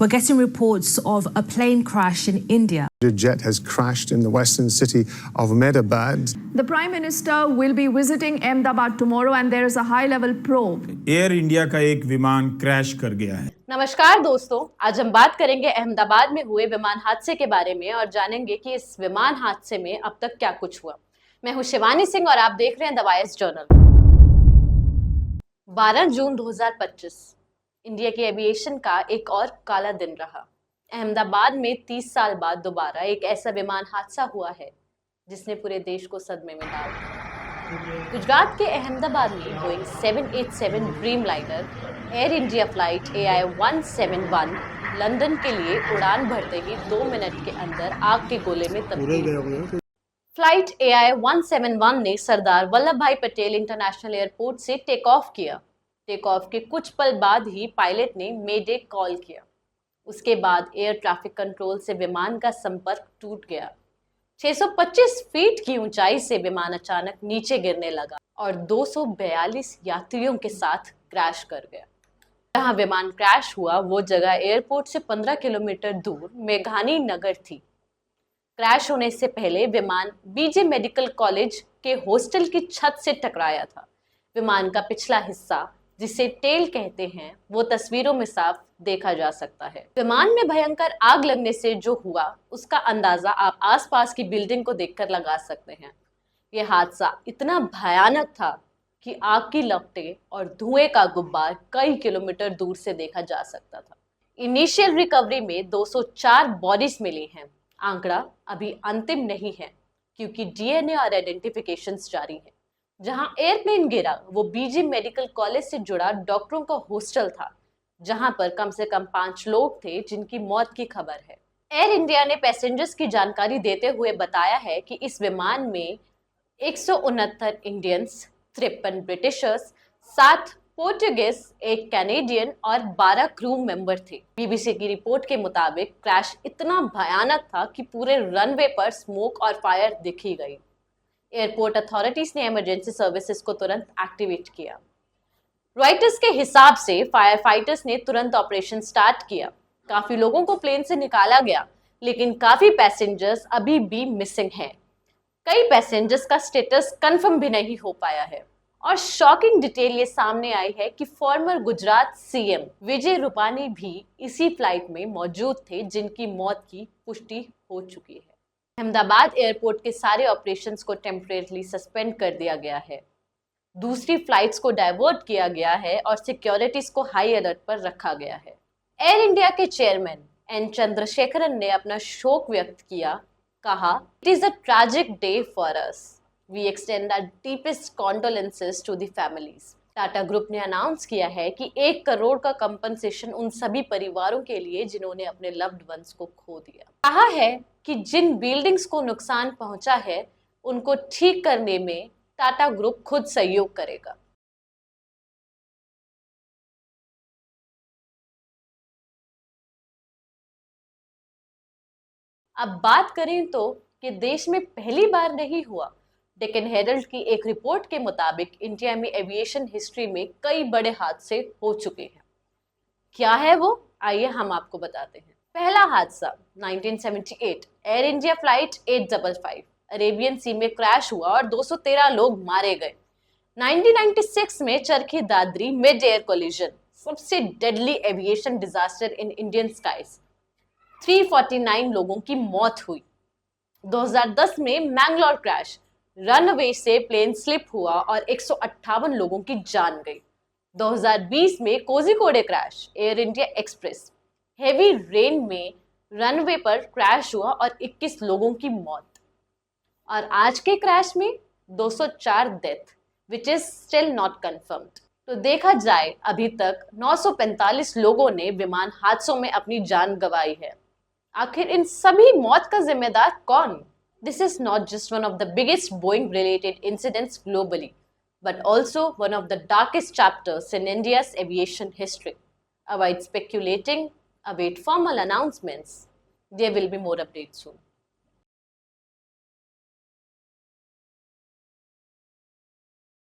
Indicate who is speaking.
Speaker 1: We're getting reports of a plane crash in India.
Speaker 2: A jet has crashed in the western city of Ahmedabad.
Speaker 3: The Prime Minister will be visiting Ahmedabad tomorrow and there is a high-level probe.
Speaker 4: Air India का एक विमान crash कर गया है।
Speaker 5: नमस्कार दोस्तों, आज हम बात करेंगे अहमदाबाद में हुए विमान हादसे के बारे में और जानेंगे कि इस विमान हादसे में अब तक क्या कुछ हुआ। मैं हूं शिवानी सिंह और आप देख रहे हैं the voice journal. 12 June 2025 India के एविएशन का एक और काला दिन रहा। अहमदाबाद में 30 साल बाद दोबारा एक ऐसा विमान हादसा हुआ है जिसने पूरे देश को सदमे में डाल दिया। गुजरात के अहमदाबाद में Boeing 787 dream liner air India flight AI-171 London के लिए उड़ान भरते ही 2 मिनट के अंदर आग के गोले में तब्दील हो गई। फ्लाइट AI-171 ने सरदार वल्लभ भाई पटेल इंटरनेशनल एयरपोर्ट से टेक ऑफ किया। टेक ऑफ के कुछ पल बाद ही पायलट ने मेडे कॉल किया। उसके बाद एयर ट्रैफिक कंट्रोल से विमान का संपर्क टूट गया। 625 फीट की ऊंचाई से विमान अचानक नीचे गिरने लगा और 242 यात्रियों के साथ क्रैश कर गया। जहां विमान क्रैश हुआ वो जगह एयरपोर्ट से 15 किलोमीटर दूर मेघानी नगर थी। क्रैश होने से पहले विमान बीजे मेडिकल कॉलेज के हॉस्टल की छत से टकराया था। विमान का पिछला हिस्सा, जिसे टेल कहते हैं, वो तस्वीरों में साफ देखा जा सकता है। विमान में भयंकर आग लगने से जो हुआ उसका अंदाजा आप आसपास की बिल्डिंग को देखकर लगा सकते हैं। यह हादसा इतना भयानक था कि आग की लपटें और धुएं का गुब्बार कई किलोमीटर दूर से देखा जा सकता था। इनिशियल रिकवरी में 204 बॉडीज मिली हैं। आंकड़ा अभी अंतिम नहीं है क्योंकि DNA और आइडेंटिफिकेशंस जारी है। जहां एयरप्लेन गिरा वो बीजे मेडिकल कॉलेज से जुड़ा डॉक्टरों का हॉस्टल था, जहां पर कम से कम 5 लोग थे जिनकी मौत की खबर है। एयर इंडिया ने पैसेंजर्स की जानकारी देते हुए बताया है कि इस विमान में 169 इंडियंस, 53 ब्रिटिशर्स, 7 पोर्टुगीज, 1 कैनेडियन और 12 क्रू मेंबर थे। BBC की रिपोर्ट के मुताबिक क्रैश इतना भयानक था कि पूरे रनवे पर स्मोक और फायर दिखी गई। एयरपोर्ट अथॉरिटीज ने इमरजेंसी सर्विसेज को तुरंत एक्टिवेट किया। रॉयटर्स के हिसाब से फायर फाइटर्स ने तुरंत ऑपरेशन स्टार्ट किया। काफी लोगों को प्लेन से निकाला गया, लेकिन काफी पैसेंजर्स अभी भी मिसिंग हैं। कई पैसेंजर्स का स्टेटस कंफर्म भी नहीं हो पाया है। और शॉकिंग डिटेल ये सामने आई है कि फॉर्मर गुजरात CM विजय रूपानी भी इसी फ्लाइट में मौजूद थे, जिनकी मौत की पुष्टि हो चुकी है। अहमदाबाद एयरपोर्ट के सारे ऑपरेशंस को टेम्परेरीली सस्पेंड कर दिया गया है। दूसरी फ्लाइट्स को डाइवर्ट किया गया है और सिक्योरिटीज को हाई अलर्ट पर रखा गया है। एयर इंडिया के चेयरमैन N चंद्रशेखरन ने अपना शोक व्यक्त किया। कहा, it is a tragic day for us. We extend our deepest condolences to the families. Tata group ने अनाउंस किया है कि 1 करोड़ का कंपनसेशन उन सभी परिवारों के लिए जिन्होंने अपने लव्ड वंस को खो दिया। कहा है कि जिन बिल्डिंग्स को नुकसान पहुंचा है उनको ठीक करने में टाटा ग्रुप खुद सहयोग करेगा। अब बात करें तो कि देश में पहली बार नहीं हुआ। डेक्कन हेरल्ड की एक रिपोर्ट के मुताबिक इंडिया में एविएशन हिस्ट्री में कई बड़े हादसे हो चुके हैं। क्या है वो, आइए हम आपको बताते हैं। पहला हादसा 1978 एयर इंडिया फ्लाइट 855 अरेबियन सी में क्रैश हुआ और 213 लोग मारे गए। 1996 में Charkhi Dadri mid air collision, सबसे deadly aviation disaster in Indian skies, 349 लोगों की मौत हुई। 2010 में मैंगलोर क्रैश, रनवे से प्लेन स्लिप हुआ और 158 लोगों की जान गई। 2020 में Kozhikode crash, Air India Express, heavy rain में रनवे पर क्रैश हुआ और 21 लोगों की मौत। और आज के क्रैश में 204 death, which is still not confirmed. तो देखा जाए अभी तक 945 लोगों ने विमान हादसों में अपनी जान गंवाई है। आखिर इन सभी मौत का जिम्मेदार कौन? This is not just one of the biggest Boeing-related incidents globally, but also one of the darkest chapters in India's aviation history. Avoid speculating, await formal announcements. There will be more updates soon.